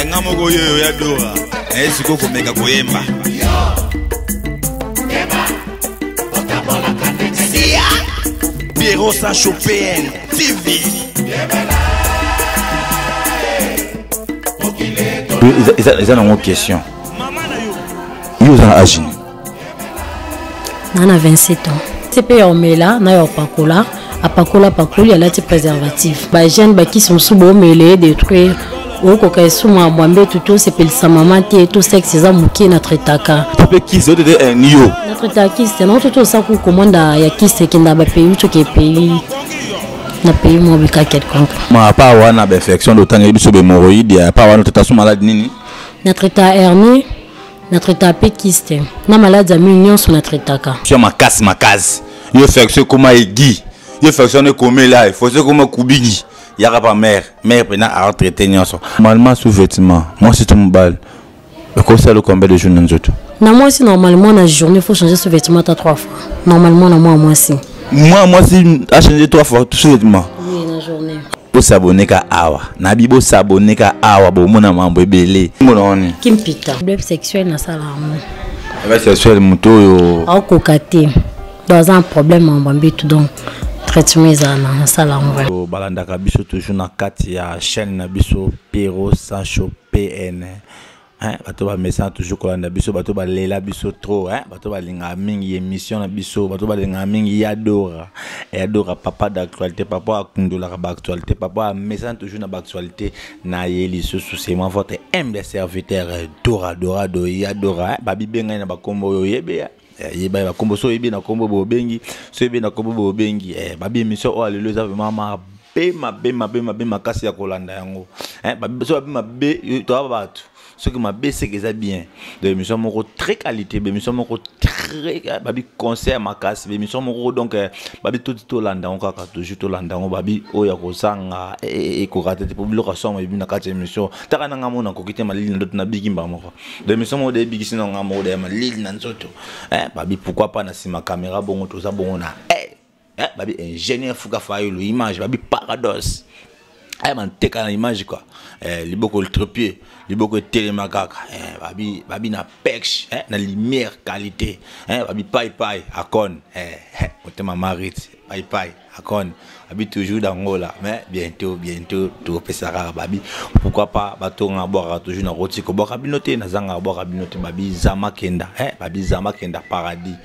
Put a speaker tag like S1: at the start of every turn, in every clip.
S1: ngamoko yo ya dora. Esiko komeka koyemba. Pierrot Sancho PN TV.
S2: Ils ont une question. Ils ont agi.
S3: On a 27 ans. C'est payé en méla, on a un pacola. À pacola, il y a des préservatifs. Les jeunes qui sont sous le mêlé, détruire. Au coca sous ma boîte, tout c'est pour sa maman qui est tout sexe, c'est ça qui notre taka.
S2: Qui sont des nio.
S3: Notre taka, c'est non tout ça qu'on commande à Yakis qui n'a pas payé, tout qui est payé. Na pays mo bika quelconque.
S2: Ma pas wana infection d'autant que biso be hémorroïde, ya pas wana toute maladie nini.
S3: Notre état hernie, notre état péquiste. Na maladie à millions sur notre état ka.
S2: Sur ma case. Yo infection comme aiguë. Yo infection comme là, il faut se comme kubigi. Ya pas mère pena à traiter nyonso. Normalement sous vêtement. Moi c'est tout balle. Le conseil le combien de jours nous autres.
S3: Na moi si normalement na journée faut changer ce vêtement à 3 fois. Normalement na moi si.
S2: Moi si a changé 3 fois tout ce vêtement.
S3: Oui, la journée.
S2: Bo s'abonner ka awa. Na bibo s'abonner ka awa bo mona mambo ebele. Mononi.
S3: Kimpita. Problème sexuel na sala amour.
S2: Problème sexuel muto yo.
S3: Au kokate. Dans un problème en bambi tout donc traitement na sala amour.
S2: Balanda ka biso toujours na kati ya chaîne na biso Pierrot Sancho PN. Hein, bato ba message toujours kolanda biso bato ba lela biso trop hein, bato ba linga mingi émission na biso bato ba linga mingi yadora papa d'actualité papa akundola ba actualité papa message toujours na ba actualité na yeli sous c'est moi votre humble serviteur Dora do yadora babi benga na ba kombo yo yebe yeba ba kombo so yebe na kombo bo bengi so yebe na kombo bo bengi babi émission o alléluia vraiment ma kasi ya kolanda yango hein babi so babi mabe to abatu ce qui m'a baissé que ça bien de émission mon très qualité émission mon très babi concert ma casse émission mon donc babi tout landa on kaka toujours tout landa on babi oya ko sanga et ko rater pour location babi na kati émission taka na ngamo na ko kite malili na na bigi mbamo de émission mon de bigi sino ngamo de malili na nzoto babi pourquoi pas na sima caméra bongo tout ça bongo na babi ingénieur fuka fayulu image babi paradoxe man teka na image quoi liboko le trépied liboko télémakaka babi na pex na lumière qualité babi pai akon otema marit pai akon babi toujours dans ngola mais bientôt tout pesara babi pourquoi pas batonga boire toujours na roti ko boire binoté na zanga boire binoté babi zama kenda paradis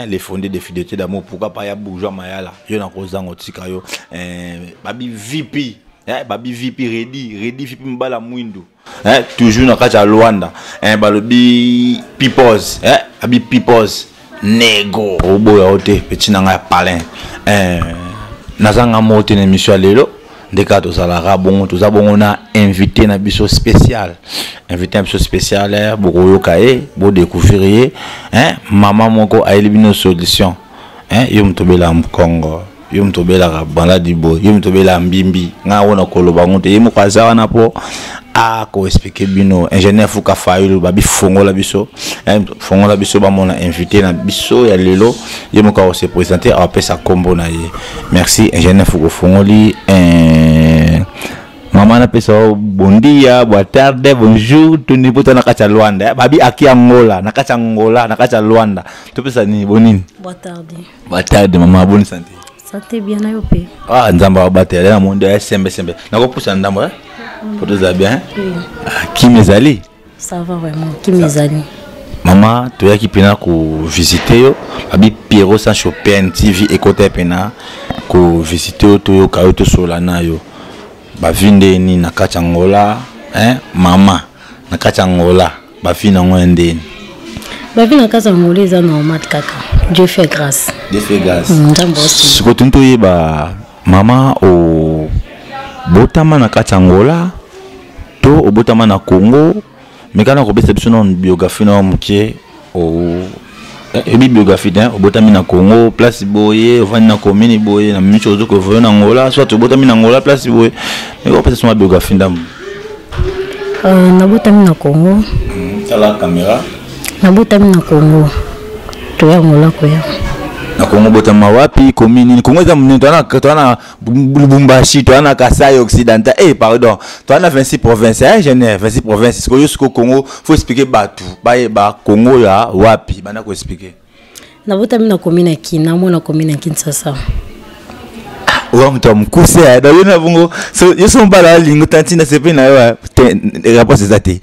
S2: les fondés de fidélité d'amour pourquoi pas ya bourgeois mayala yo na kozanga tika yo babi VIP babi VIP ready VIP mbala mwindu toujours na kacha Luanda balobi peoples babi peoples nego oboya ote petit nanga palin nazanga mote na émission lelo ndeka to salara bongo to za bongo na invité na biso spécial boko yoka bo découvrir maman moko a éliminé solution yo mtobela mkongo yo mtobela bala dibo yo mtobela mbimbi nga wona koloba ngote yemo kwaza wana po a ko expliquer bino ingénieur fuka fayulu babi fongola biso ba mona invité na biso ya lelo yemo ka se présenter a pesa kombo na ye merci ingénieur fuko fongoli maman na pesa bondia boa tarde bonjour tuni poto na kacha Luanda babi aki Angola na kacha Luanda to pesa ni bonini boa tarde maman bonne santé.
S3: Santé bien na yope.
S2: Nzamba wabatele na monde ya sembe. Nako poussa ndambo Pour ça bien. Qui mezali?
S3: Ça va vraiment. Qui mezali?
S2: Maman, tu as qui pena ko visiter yo, abi Pierrot Sancho PN TV écouter pena ko visiter to yo kayoto solana yo. Ba vinde ni na Angola, mama na Angola, ba fina ngwende.
S3: Ba vina Angola za normal kaka. Dieu fait grâce.
S2: Ce que tu dis, maman au botama na Angola, to au botama na Congo, mais quand on a une biographie na mkie au biographie au botama na Congo, place boye, on na commune boye, na micho zo ko voyo na Angola, soit au botama na Angola place boye, mais on peut se biographie ndam.
S3: Na botama na Congo.
S2: La caméra.
S3: Na botama na Congo. To ya Angola ko ya.
S2: na Congo botama wapi commune Congo za mnene tona Lubumbashi tona Kasai occidental pardon tona 26 provinces Genève 26 provinces ko yusko Congo faut expliquer batu ba Congo ya wapi bana ko expliquer
S3: na botami na commune Kina mo na commune Kinshasa
S2: mtu mkuse da yona bungo so yeso mbala lingo tantina sepe na yo rapport ezate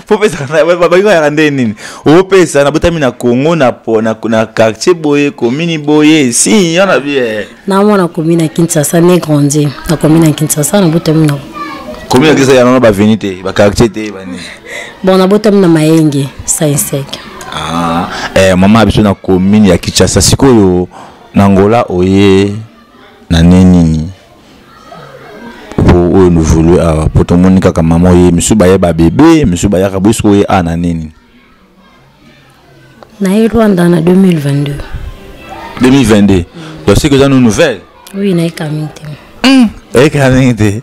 S2: faut pesa na ba ya ngande nini o pesa na botami na Congo na quartier boye commune boye si yona bien
S3: na mo na commune Kinshasa ne grandi na commune Kinshasa na botami na
S2: commune Kinshasa ya na ba venite ba quartier te ba ni
S3: bon na botami na Mayenge Saint-Sec
S2: mama biso na commune ya Kinshasa sikoyo na Angola oye na nini pour nous vouloir pour tout le monde kaka maman ye monsieur baye ba bébé monsieur baye ka bosco ye na nini
S3: na Rwanda na 2022
S2: donc c'est que ça nous nouvelle
S3: oui na kamite
S2: kamite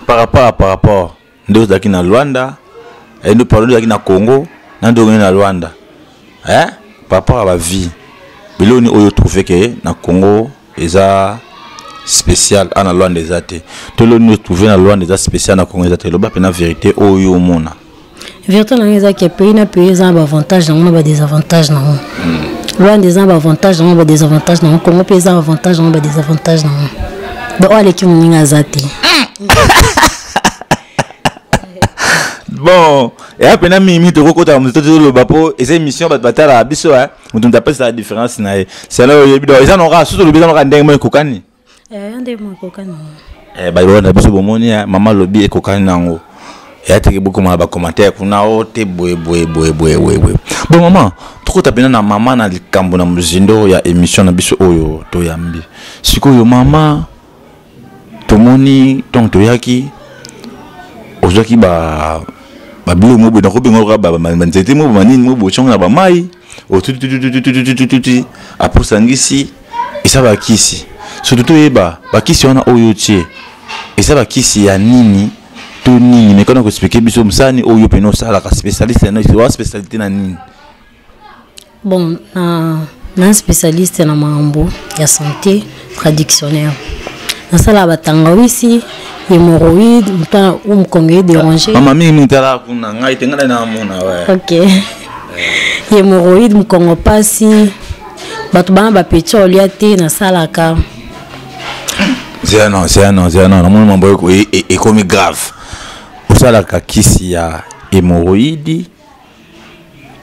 S2: par rapport ndio zaki na Rwanda et nous parlons zaki na Congo na ndio na Rwanda par rapport à la vie biloni oyo trouvé que na Congo eza spécial ana loin des athées tout le nous trouver na loin des athées spécial na Congo eza loba pena vérité oyo mona
S3: vérité na eza que pays na pays eza avantage na ba désavantage na loin des avantage na ba désavantage na Congo pays eza avantage na ba désavantage na ba wale ki muninga zate
S2: bon et après na mimi to kokota mu to lo bapo et cette émission ba batala biso on t'appelle ça la différence na c'est là yebi do eza no ra surtout le bizano ka ndenge mo kokani
S3: ndenge mo kokani
S2: ba yo na biso bomoni mama lobi e kokani nango et ateke beaucoup ma ba commentaire kuna o te boye bon maman to tapena na mama na likambo na muzindo ya émission na biso oyo to yambi sikoyo mama to moni donc to yaki ozaki ba bilo mo na ko bengo ba manzete mo manini mo bochonga na ba mai o tuti après sangisi isa ba kisi surtout yeba ba kisi ona oyo tie isa ba kisi ya nini to nini me kana ko expliquer biso msani oyo peno sala ka spécialiste na wa spécialité na nini
S3: bon na spécialiste na mambo ya santé traditionnelle na sala batangawisi hémorroïde ou mkonge dérangé
S2: mama mingi tala kuna ngai tengana na mona
S3: OK hémorroïde mkongo pasi batu bana ba petit olia te na salaka
S2: c'est non na mona mambo e comme grave usalaka kisi ya hémorroïde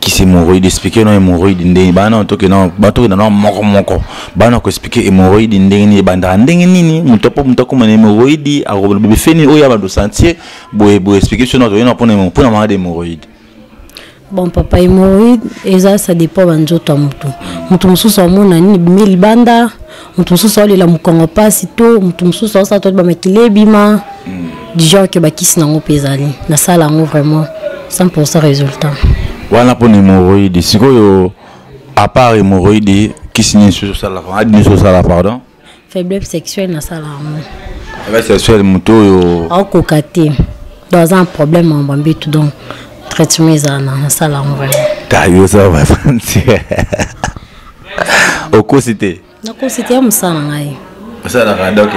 S2: kisi hémorroïde expliquer non hémorroïde ndenge bana to ke non bato na moko bana ko expliquer hémorroïde ndenge ni banda ndenge nini mutopo muna hémorroïde a bébé feni oya ba do sentir boye expliquer sur notre na pona ma hémorroïde
S3: bon papa hémorroïde eza ça dépend banzoto mutu mususu amona nini bimeli banda mutu mususu olela mukongo pasi to mutu mususu sa to ba makilebima du genre que bakisi nango pezali na sala ngo vraiment 100% résultat
S2: wana pour hémorroïde sikoyo à part hémorroïde qui signe sur ça la pardon
S3: faiblesse sexuelle na sala
S2: faiblesse sexuelle muto yo
S3: akokate dans un problème en bambi tout donc traitement ça na sala vraiment
S2: tayo ça va fancy au cosité
S3: na cosité amsana ngai
S2: ça la donc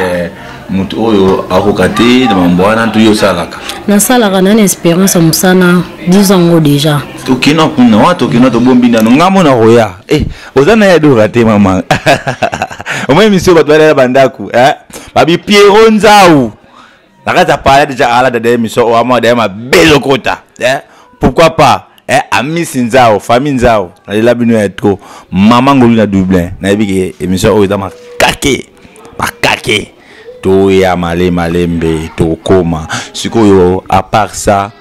S2: mutu oyo akokate na mbwana to yo salaka
S3: na salaka na espérance musana 10 ans déjà
S2: tokina kuna watu kina to bombinda ngamo na roya ozana ya do rate mama omwe misio batwala bandaku babi Pierrot Nzau nakata pala déjà ala de misio o ama de ma belokota pourquoi pas Amis Nzau famille Nzau na la bino ya trop mama ngolu na Dublin na ebike émission o dama kake bakake to ya malembe to koma sikoyo à part ça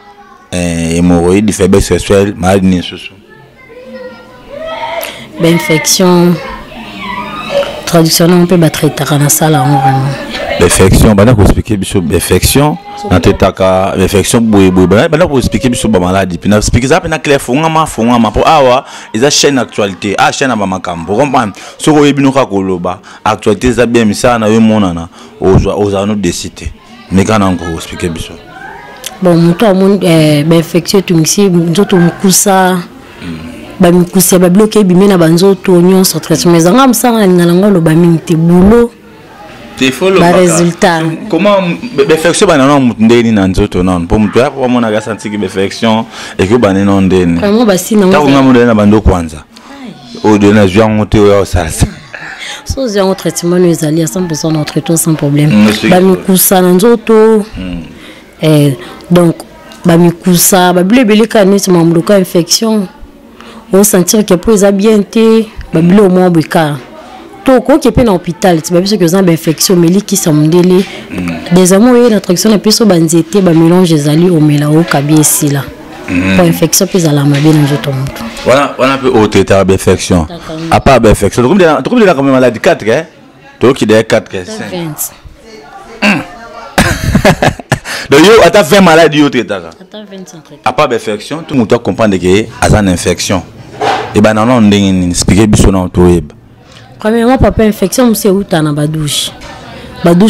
S2: hémorroïde faiblesse sexuelle maladie ninsusu
S3: infection traditionnellement on peut battre na sala vraiment
S2: l'infection bana ko expliquer biso infection na tetaka infection boye bana ko expliquer biso ba maladie puis na expliquer ça na clair fongama pour awa eza chaîne actualité chaîne ba makambo comprendre soko yebino ka koloba actualité za bien misa na yo monana oza no décider mais kana ko expliquer biso
S3: bon muto amon infection tumisi nzoto mukusa bamikusi ba bloqué bimena banzo to nyonso traitement zanga msanga ngalanga lo baminti boulot
S2: te follow
S3: ba résultat
S2: comment perfection banana mutndeni na nzoto non pour mutu pour mona ga senti que perfection et que banana non ndeni
S3: vraiment basi na
S2: ta ngamudena na bando kwanza o de na zwa ngote yo salsa
S3: so zwa un traitement nous allons à 100% notre traitement sans problème bamikusa na nzoto donc bamikusa babilebele kanisi mamluka infection on sentir que pour ça bien té babile au moins bika to ko ke pe na hôpital tu babise que ça infection meli qui samdele des amours et l'attraction la peso banzete ba mélange ezali au melao kabiesi là pour infection pe za la mabe na njoto mutu
S2: voilà on a peu au traiter infection à part infection comme de la comme maladie 4 hein to qui de 4 5 donc yo ata 20 maladies yo traiter
S3: ata 25
S2: à part infection tout le monde comprendre que a une infection et ben non ndenge expliquer biso na to web
S3: premièrement papa infection monsieur uta na badouche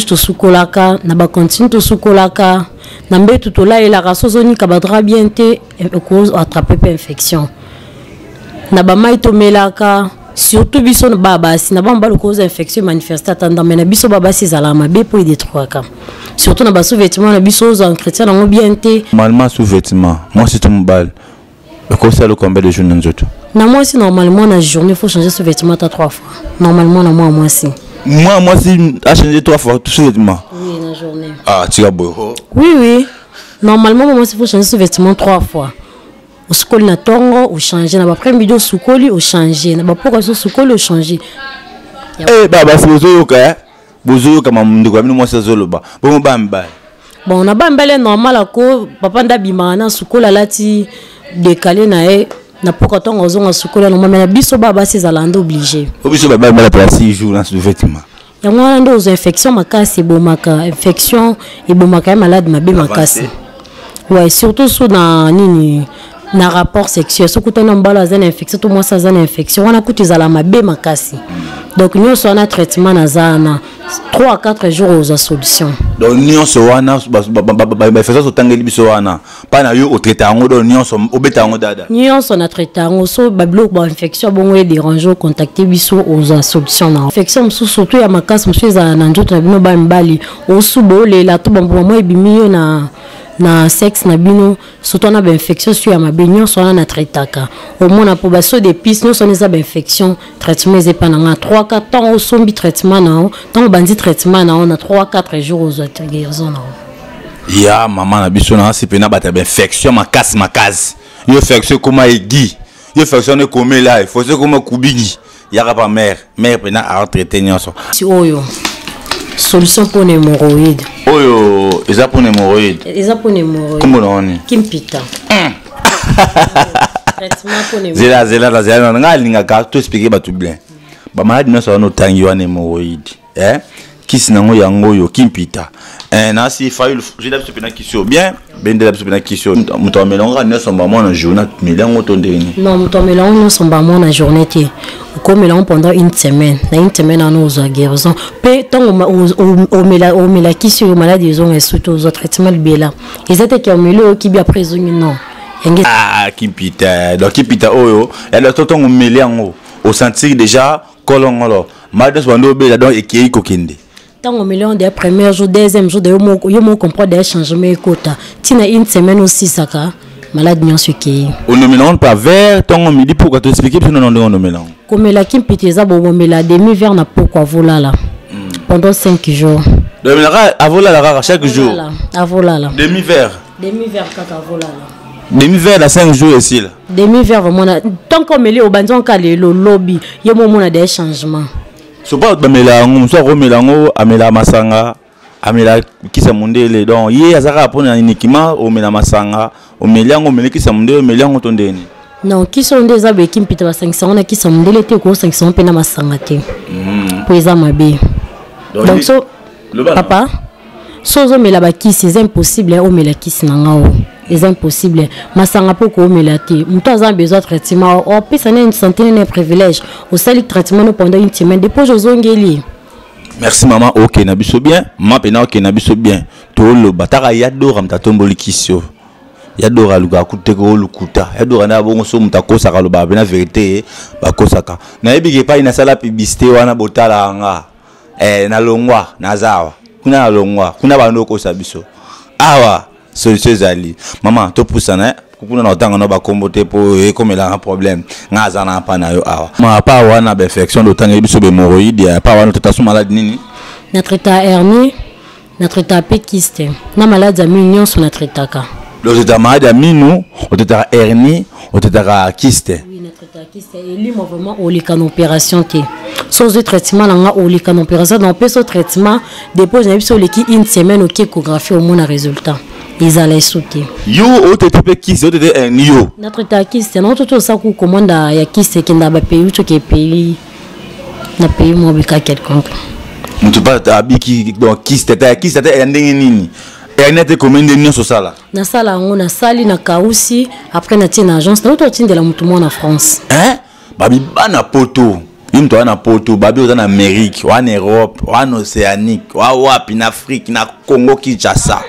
S3: to sukolaka na ba continue to sukolaka na mbetu to la ela rasozoni ka badra bien te cause attraper pe infection na ba mai to melaka surtout biso na baba si na ba mbalo cause infection manifeste atanda mais na biso baba si zala mabe pour détruire ka surtout na ba sous-vêtements na biso aux entretien na bien te
S2: normalement sous-vêtements moi c'est ton bal comme ça le combien de jours dans nzoto
S3: na moi si normalement na journée faut changer sous-vêtements 3 fois normalement na moi si
S2: moi si a changé 3 fois tout sous-vêtements
S3: oui na journée
S2: ah tu as beau
S3: oui normalement moi si faut changer sous-vêtements 3 fois au sukoli na tongo au changer na ba premier video sukoli au changer na ba poko sukoli au changer
S2: baba c'est bozo kama ndiko amini moi c'est zoloba bon bamba
S3: bon na bambele normal ko papa ndabima na sukola lati décalé na e na poko tongo zonga sukola no mama na biso baba c'est zalanda obligé
S2: biso baba la place 6 jours dans ce vêtement
S3: ya mwana ndo aux infection makasi bomaka infection et bomaka malade mabe makasi ouais surtout sous na nini na rapport sexuel so kutana mbala za infection to moi ça za infection wana kutiza la mabe makasi donc nous on a traitement na zana 3 à 4 jours aux solutions
S2: donc nous so wana ba fait ça tangeli biso wana pa na yo o traiter ngo do nous so obeta ngo dada
S3: nous on a traité ngo so ba bloc ba infection bongo e déranger contacter biso aux solutions na infection surtout ya makasi monsieur za na njoto na bino ba mbali o subo le la to bombo mo ebimi na sexe na bino surtout na ba infection sur ya mabenyo so na traitaka au moins na probation des pistes nous so na ba infection traitement est pas na 3 4 temps au sombi traitement na tant bandi traitement na on a 3 4 jours aux guérison na
S2: ya maman na biso na c'est pena ba infection makasi yo infection comment egi yo infection ne comme là il faut se comme kubigi ya pas mère pena a traiter nyonso
S3: si oyo solution pour l'hémorroïde
S2: oyo eza pour l'hémorroïde comment on
S3: kimpita traitement pour l'hémorroïde
S2: zela nga linga ka to expliquer ba tout bien ba malade no so no tangi wa l'hémorroïde kisi nango yango yo kimpita na si faille j'ai d'abord pena kisio bien ben de l'abord pena kisio muto melonga ne somba mo na journée milango to ndeni
S3: non muto melonga no somba mo na journée ti ko melonga pendant une semaine on aux guérison pe tant au mela kisio malade ils ont surtout aux traitements bela ils étaient qui ont melo qui bien présumé non
S2: kimpita donc kimpita oyo ya le tonton melango au sentir déjà kolongolo malade so ndo bela donc ekei kokende
S3: tant au million des premiers jours deuxième jour de yo mo comprendre des changements écota tina une semaine aussi saka malade nyon suki
S2: on ne mélange pas vers ton midi pourquoi te expliquer parce que non on mélange
S3: comme la kimpiteza bo la demi vers na pourquoi volala pendant 5 jours
S2: de la avolala chaque jour
S3: avolala
S2: demi vers
S3: kaka volala
S2: demi vers la 5 jours ici là
S3: demi vers vraiment tant comme les au banzon ka le lobby yo mo na des changements
S2: so pas melango so melango amela masanga amela kisa mundele donc ye azaka pona uniquement o mela masanga o melango mele kisa mundele melango tondeni
S3: non kisa onde za be kimpita ba 500 na kisa mundele te ko 500 pena masanga te pour eza mabe donc so papa so zo mela ba kisi c'est impossible o mela kisi na ngao c'est impossible masanga po ko mela te muto a besoin de traitement o pesa na une santé na privilège au sali traitement pendant une semaine depuis jozongeli.
S2: Merci maman, ok nabiso bien, maman pena ok nabiso bien. To lo bataka ya do ramta tomboli kisio. ya dora luka kuteko lukuta ya dora na bongo so mutakosa ka loba na vérité bakosaka na yebike pa ina sala publicité wana botala nga na longwa na zawa kuna longwa kuna bando ko sabiso awa solution zali mama to pusana kuna na otanga no ba kombote po ekomela un problème ngaza na pa na yo awa ma pa wana ba infection d'otanga biso be hémorroïde pa wana to maladie nini
S3: na traita hernie na traita pékiste na maladie à mignon sur na traitaka
S2: le traita maladie à minu o traita hernie o traita kyste
S3: oui na traita kyste et lui moi vraiment au likan opération té sans traitement là au likan opération dans peu traitement dépose na biso leki une semaine au échographie au moins résultat ils allaient sauter
S2: yo o traita kyste o traita hernie yo
S3: na traita kyste na tout ça ko commande ya kyste qui na ba pays tout qui pays na pays mo bika quelconque
S2: tu pas abiki donc kyste ndenge nini ernete commande nyo so sala
S3: na sala ngo na sali na kausi après na tina agence na to tinde la mutu mo na France
S2: babi bana poto yimto wana poto babi oza na Amérique wa en Europe wa en Océanique wa wapi na Afrique na Congo Kinshasa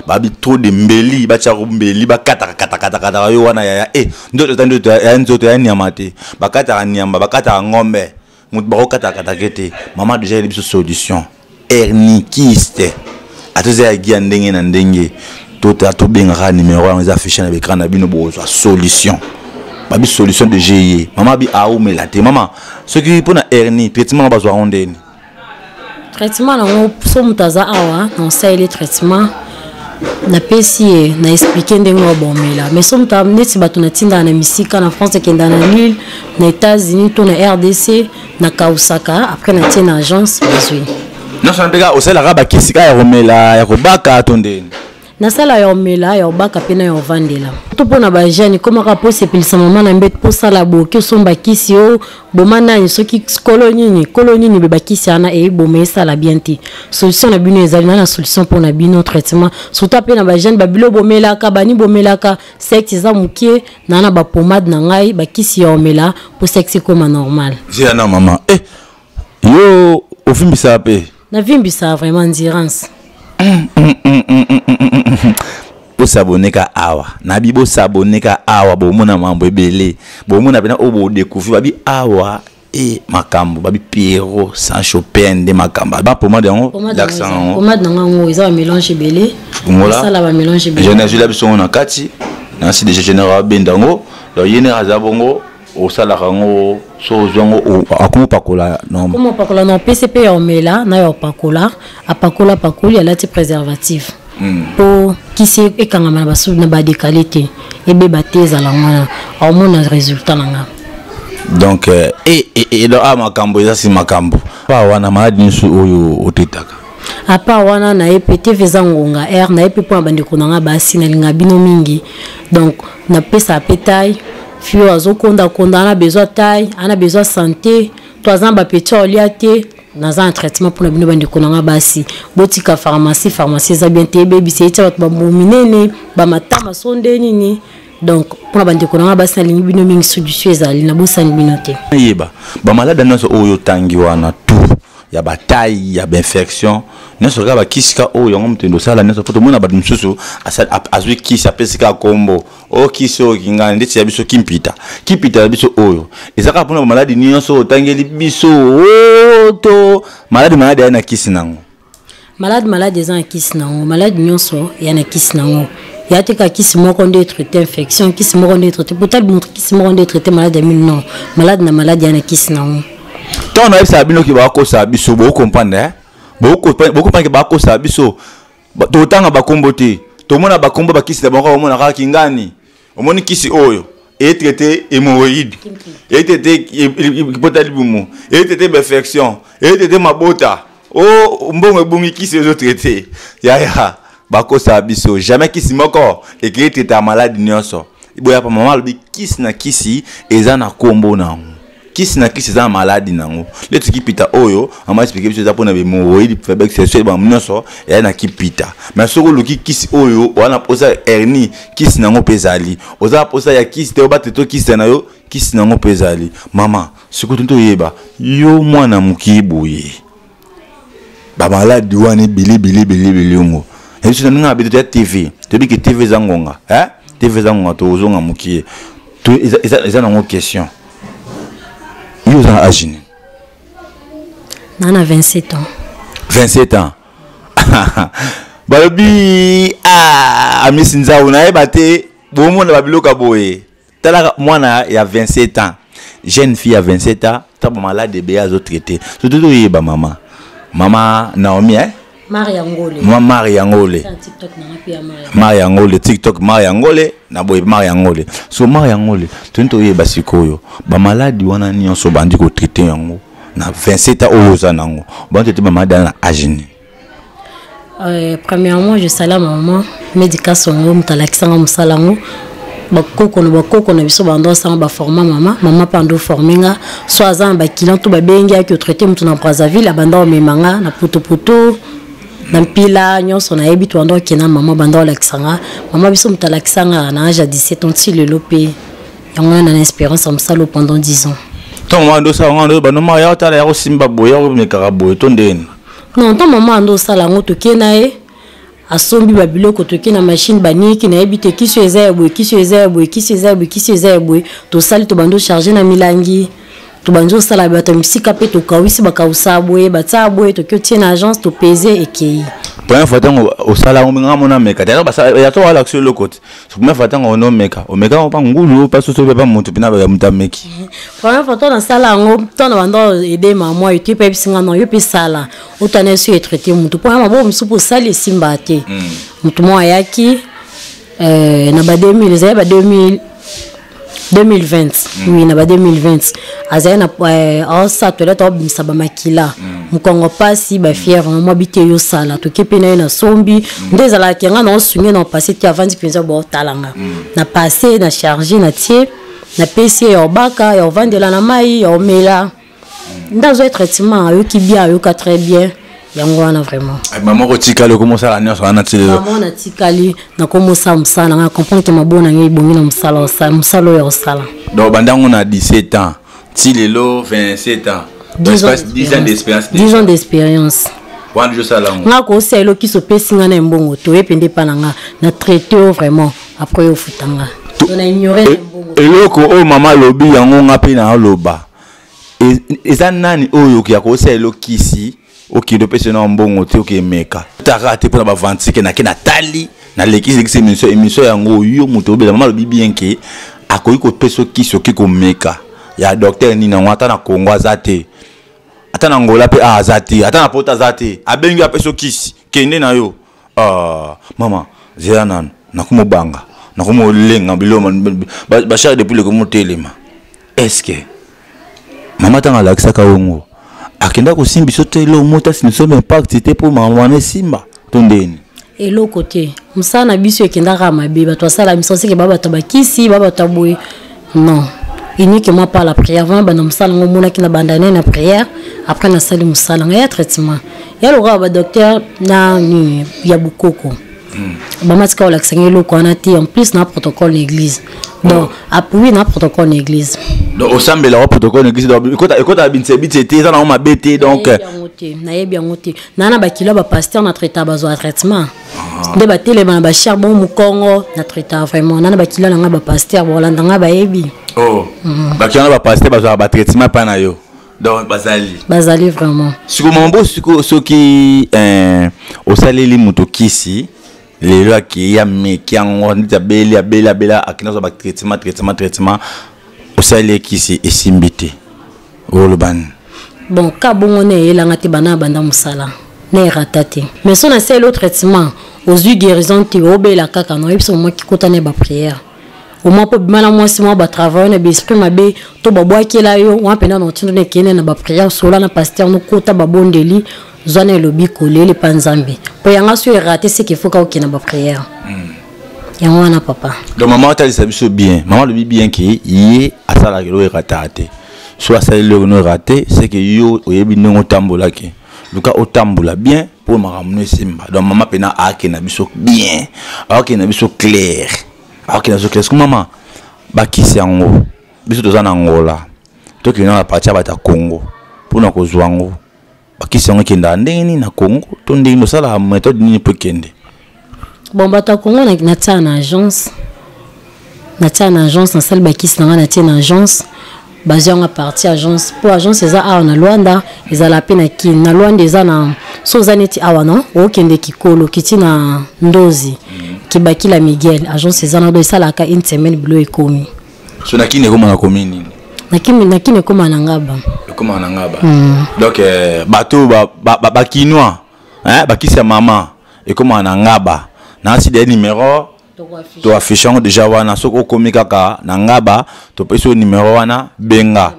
S2: babi trop de mbeli ba cha mbeli ba kata yo wana ya ndoto ya nzoto ya nyamate ba kata nyamba ba kata ngombe mutu ba kata kete mama déjà il y a solution hernie kyste atoze ya gia ndenge na ndenge tota to benga numéro on les afficher na écran na bino bo solution babi solution de GIE mama bi aumela te mama ce qui pour na hernie traitement ba zo ondeni
S3: traitement na so mutaza awa on sait les traitements na pesi na expliquer ndenge bomela mais so muta neti bato na tinda na misika na France kenda na Lille na États-Unis to na RDC na Kausaka après na tina agence bazui
S2: non santeka osala raba kisika ya romela ya kobaka tondeni
S3: na sala ya omela ya obaka pena ya ovandela to pona ba jeune comme rapport sepelisa mama na mbet po sala boki somba kisi o bomana ni soki kolonini be bakisi ana e bomé sala bienti solution na bino ezali na solution pona bino traitement surtout pena ba jeune babilo bomelaka bani bomelaka sexe za mukie na ba pomade na ngai bakisi ya omela po sexe comme normal
S2: j'ai na mama yo ofimbisa pe
S3: na vimbisa vraiment endurance
S2: bo s'abonner ka awa na bi bo s'abonner ka awa bo mona mambo ebele bo mona pena obo découvrir babi awa makambo babi Pierrot Sancho PN makamba ba pomade yango l'accent
S3: pomade nango eza mélange ebele ça la ba mélange ebele
S2: je la biso na kati na si déjà général bendango lo yene azabongo o sala rango so zongo akomo pakola non
S3: comment pakola non PCP ya omela na ya pakola apakola pakoli alati préservatif pour kisi ekangama na basu na ba décalité ebe bateza la ngana au mona résultat nanga
S2: donc et do makambo eza si makambo pa wana maladi nsu oyo otetaka
S3: apa wana na EPT veza ngonga R na EPP po bandeko nanga basi na linga bino mingi donc na pesa pétail fio azokonda konda ana besoin taille ana besoin santé trois ans ba petit oliate dans un traitement pour bino bandeko nanga basi botika pharmacie za bien te baby c'est ta ba minene ba matama sonde nini donc pour bandeko nanga basi na lingi bino mingi solution ezali na bosani binote
S2: yeba ba malade naso oyo tangi wana tout ya bataille ya infection neso ka ba kisika oyo ngo mtendo sala neso poto mona ba msusu azwi kisa pesika kombo o kiso kingana ndeti ya biso kimpita ya biso oyo ezaka pona maladi nyonso otangeli biso to maladi ya na kisi nango
S3: maladi eza na kisi nango maladi nyonso ya na kisi nango ya teka kisi moko nde traiter infection kisi moko nde traiter peut-être montre kisi moko nde traiter maladi ya non maladi ya na kisi nango
S2: tant na bisa bino ki ba ko sa biso bo comprendre beaucoup que ba ko sa biso to tanga ba kombote to mona ba kombo ba kisi da ba mona ka kingani omoni kisi oyo et traiter hémorroïde et traiter hypothèse bumu et traiter infection et traiter mabota o mbongo bungi kisi zo traiter ya ba ko sa biso jamais kisi moko et qui traiter maladie nyonso iboya pa mama lobi kisi na kisi eza na kombo na kisi na kisi za maladi nango letu kipita oyo ama expliquer biso za pona be hémorroïde faiblesse sexuelle ba mnoso ya na kipita mais soko luki kisi oyo wana posa hernie kisi nango pezali oza posa ya kisi te obate to kisi na yo kisi nango pezali mama soko tunto yeba yo mwana mukibuye ba maladi wana bili ngo et si nous avons TV tu dis que TV zangonga hein TV zangonga to ozonga mukie tu ils ont une question ils ont âge
S3: nana 27 ans
S2: 27 ans balobi amisinza una ebate bomona babiloka boye tala mwana ya 27 ans jeune fille à 27 ans taba malade de béa zo traité surtout yeba mama Naomi hein
S3: Maria Ngole
S2: Maria Ngole
S3: TikTok na pia
S2: Maria Ngole TikTok Maria Ngole na boye Maria Ngole so Maria Ngole tunto yeba sikoyo ba malade wana nyonso bandi ko traité yango na 27 ans oza nango bandi te ba malade na agini.
S3: Premièrement je salue maman médication mutalakisanga musalango bakoko na biso bando sanga ba forma mama pando forminga so azan ba client to ba bengi aki traité mutu na Brazzaville abanda memanga na puto na mpila nyonso na yebi to ando kina mama banda lakisanga mama biso mutalakisanga na âge à 17 ans ti lelo pe yango na espérance musalo pendant 10 ans
S2: ton maman ndo sa ngando ba no maria otala ya simba boya ko mekara boye to ndeni
S3: non ton maman ndo sala ngo to kenae asombi babiloko toki na machine baniki na ebite kiso ezebwe to sali to bando charger na milangi to banjo sala bato misika pe to kawisi bakausa bwe batsabwe to kyotie na agence to peser ekei
S2: première fois tango au sala on mona meka tala basa ya to ala sur le côté so première fois tango on meka on pa ngulu pa so pa mutu pina ba mutameki
S3: première fois to na sala ngo to na bando aider maman et pe bisinga no yo pe sala otane su traiter mutu po mabo msupo sali simba te mutu mo ayaki na ba 2000 ba 2020 oui na ba 2020 azana ça toilette obimisa ba makila mukongo pasi ba fier vraiment bité yo sala to kepena na sombi ndezala kenga na osunge na passer ti avant penza bo talanga na passer na charger na tie na PC ya obaka ya ovandela na mai ya omela ndazo traitement yo ki bien yo ka très bien yango wana vraiment
S2: maman kotikali comment ça la nyonso wana ti
S3: maman na tikali na komosa musala na comprendre que mabona ngai bongi na musala ya osala
S2: donc bandango na 17 ans ti lelo 27 ans 10 ans d'expérience
S3: 10 ans d'expérience
S2: wana je sala ngo
S3: nga ko selo ki so pesinga na mbongo to epende pananga na traiter vraiment après yo futanga on a ignoré mbongo
S2: eloko o mama lobi yango nga pe na loba eza nani oyo ki ko selo kisi OK de pese na mbongo te OK meka tarate pour na ba vantike na kena tali na lekisi émission yango yo muto obela mama lobi bien ke akoyi ko pese kiso ki ko meka ya docteur ni na ngata na Kongo azate ata na ngola pe azate ata na pota azate abengi ya pese kisi kende na yo mama zela nan na kumobanga na kumolenga biloma ba charge depuis le komotelema est-ce que mama tanga lakisa ka wongo akenda ko simbi sote lo mota siniso impact te pour maman simba tondeni
S3: elo côté musana biso ekenda ka mabe bato sala misose ke baba tabakisi baba tabwe non uniquement par la prière avant bana musala ngomona kina bandane na prière après na sali musala ngaya traitement ya lo ba docteur na ni ya bukoko Maman tika ola kisenge lo kwa nati en plus na protocole l'église. Donc appui na protocole l'église.
S2: Donc au semble la protocole l'église donc écoute binse bitete ça na ma bête donc
S3: na yebi ngote. Na ba kilo ba pasteur na traiter bazo traitement. De ba tele ba charbon mu Congo na traiter vraiment na ba kilo na ba pasteur bolanda nga ba yebi.
S2: Oh. Ba kilo ba pasteur bazo ba traitement pa na yo. Donc bazali
S3: vraiment.
S2: Siko mambo siko soki au saleli mutokisi les lois qui y a mais qui ont dit bela akina so ba traitement au saleli kisi esimbité oloban.
S3: Bon ka bongo ne elanga te bana banda musala ne ratate mais son na c'est le traitement aux yeux guérison ti obela kaka no ebiso mo ki kotane ba prière au moins pour bimala moi si moi ba travail na esprit mabe to ba boakela yo wa pena no tindo ne kene na ba prière sola na pasteur no kota ba bondeli zone lobi kolele panzambe po yanga so raté ce qu'il faut ka okina ba prière yango wana papa
S2: donc maman ta dit ça bien maman le bien qui yi asala kilo raté soit ça le no raté c'est que yo oyebi ndongo tambola ke luka otambola bien pour ma ramener simba donc maman pena akena biso bien akena biso clair akena biso clair comme maman bakisi yango biso toza na ngola to kina na partie ba ta Congo pour na kozwango bakisi yango kenda ndeni na Congo to ndeni no sala méthode ni pe kende
S3: Bon, bato ya Congo natia na agence. Natia na agence na salle bakisi na natia na agence. Bazionga partie agence. Pour agence eza awa na Luanda, eza la pena ki na Luanda eza na sozaneti awa non, okende kikolo kiti na Ndozi. Kibaki la Miguel, agence eza na do esalaka une semaine bilo ekomi.
S2: So nakine koma na komini.
S3: Nakine koma na Ngaba.
S2: Koma na Ngaba. Donc bato ba kinois, hein, bakisi mama et koma na Ngaba. Na si des numéros to affichons déjà wana soko komi kaka na Ngaba to peso numéro wana benga.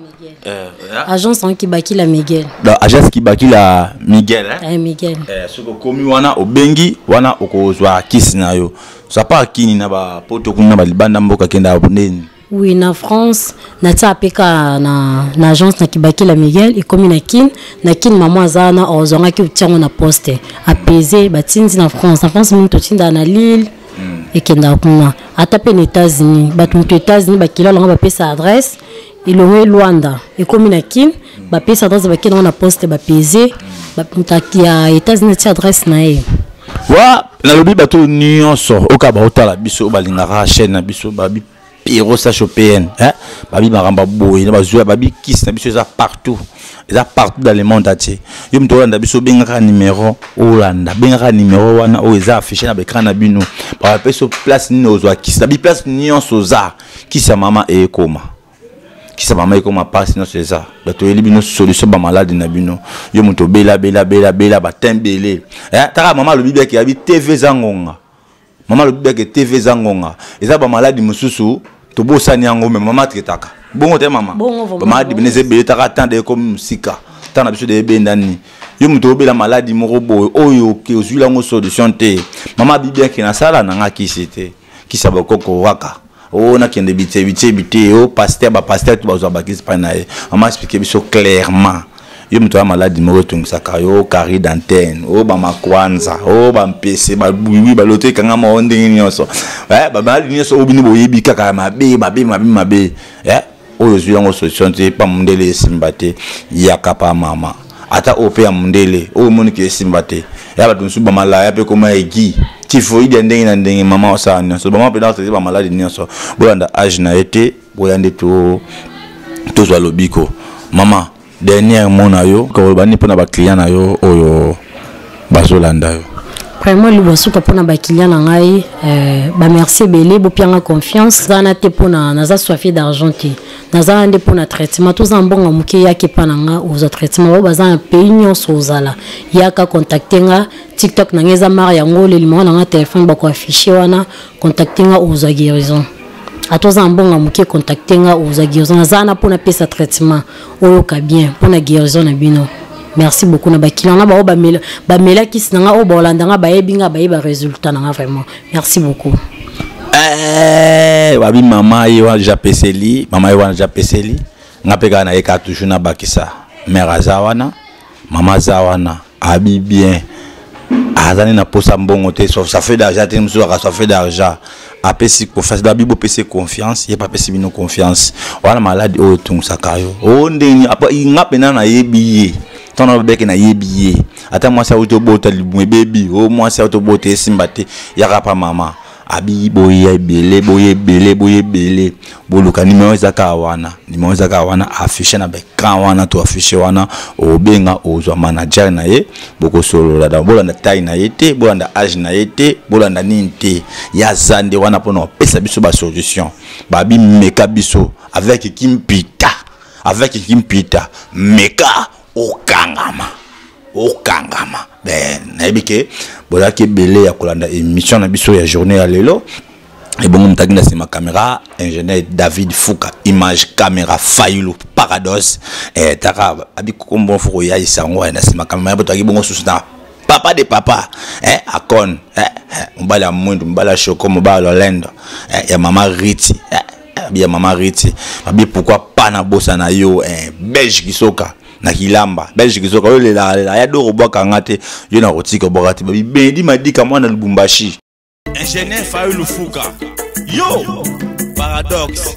S3: Agence en Kibaki la Miguel.
S2: Agence Kibaki la Miguel, hein?
S3: Miguel.
S2: Soko komi wana obengi wana okozwa kisi na yo. Ça pas kini na ba poto kuna ba libanda mboka kenda aboneni.
S3: Oui, na France, natia apeka na agence na Kibaki la Miguel et comme na kin maman azana ozonga ki utiango na poste apaiser batinzi na France mingi totinda na Lille et kenda kuna atape na États-Unis batu to États-Unis bakila longa bapesa adresse ilongo Luanda et comme na kin bapesa adresse bakina na poste bapaiser baputaki ya États-Unis tia adresse na ye
S2: wa na lobi bato nyonso okaba otala biso balingaka chaîne na biso babi Pierrot Sachopéenne, hein? Babi maramba boy, na bazua babi kiss na biso partout dans le monde entier. Yo mto na biso benga numéro Olanda, benga numéro wana o eza affiché na écran na bino. Ba peso place ni ozwa kiss, babi place nyonso za kiss mama e koma. Kiss mama e koma passe no ceza. Bato eli bino solution ba malade na bino. Yo mto bela ba tembele. Hein? Taka mama lo bibi ki abi TV zangonga. Mama lo bibi ki TV zangonga. Eza ba malade mususu to bosani yango me mama tretaka bongo te mama mama di beneze be taka tande comme sika tana biso de bendani yo muto obela maladi moko boy oyo ke ozula ngo solution te mama bibia ki na sala na nga kisite kisa bokoko waka o na kende bite o pasteur tu bazwa bakisi pa na ye mama expliquer biso clairement yo muto maladi moko tungisaka yo carré d'antenne o ba makwanza o ba mpese ba buiwi ba lote kanga ma ondenge nyonso ba maladi nyonso obini boyebi kaka mabe oyo zwi yango solution te pa mundele simbate yaka pa mama ata ope ya mundele o moni ke simbate ya ba tunsu ba malaya pe koma egi tifoide ndenge na ndenge mama osa nyonso ba mama pe dans ba maladi nyonso bolanda age na été boyande to zwa lobiko mama dernier mona yo ko bani pona ba client na yo oyo bazolanda yo
S3: vraiment li basuka pona ba client na ngai ba merci belé bo pianga confiance zana te pona naza soifé d'argent te naza ande pona traitement to za mbonga muke yake pananga oza traitement ba baza pays nyonso ozala yaka contactenga TikTok na ngeza mar yango le limona nga téléphone ba ko afficher wana contactenga oza guérison atoza mbonga muke contactenga oza guérison zana pona pesa traitement oyo ka bien pona guérison na bino. Merci beaucoup na bakilanga ba mela kisi nanga o bolandanga ba yebinga ba yeba résultat nanga vraiment. Merci beaucoup.
S2: Babi mama yewa japeseli, mama yewa japeseli. Ngapeka na eka toujours na bakisa. Mère azawana, mama zawana, abi bien. Azani na posa mbongo te, ça fait d'argent, ça fait d'argent. Apesi confiance, babi bo pesi confiance, yeba pesi bino confiance. Wana malade o tung sakayo. O ndeni apa ngapena na yebiye. Tona beke na yebiye ata moi sa auto bota libwe baby o moi sa auto bota simbate yaka pa mama abi boye belé boluka numéro zaka wana afficher na be kan wana to afficher wana o benga o zo manager na ye boko solo la da bolanda taille na yete bolanda âge na yete bolanda ninte ya zande wana pona pesa biso ba solution babi meka biso avec kimpita meka okangama ben naibike bola ke belé ya kolanda émission na biso ya journée ya lelo et bon mtaginda c'est ma caméra ingénieur David Fouka image caméra Fayulu Parados et taka abi kombo foko ya isango na c'est ma caméra botaki bongo susuna papa de papa akon mbala mwindu mbala choko mbala lendo ya mama Riti bien maman Riti abi pourquoi pas na bossa na yo belge kisoka na kilamba belge kisoka yo la ya do robaka ngate yo na rotika bokati babi bendi madika mwana Lubumbashi
S1: ingénieur Fayulu Fouka yo Paradox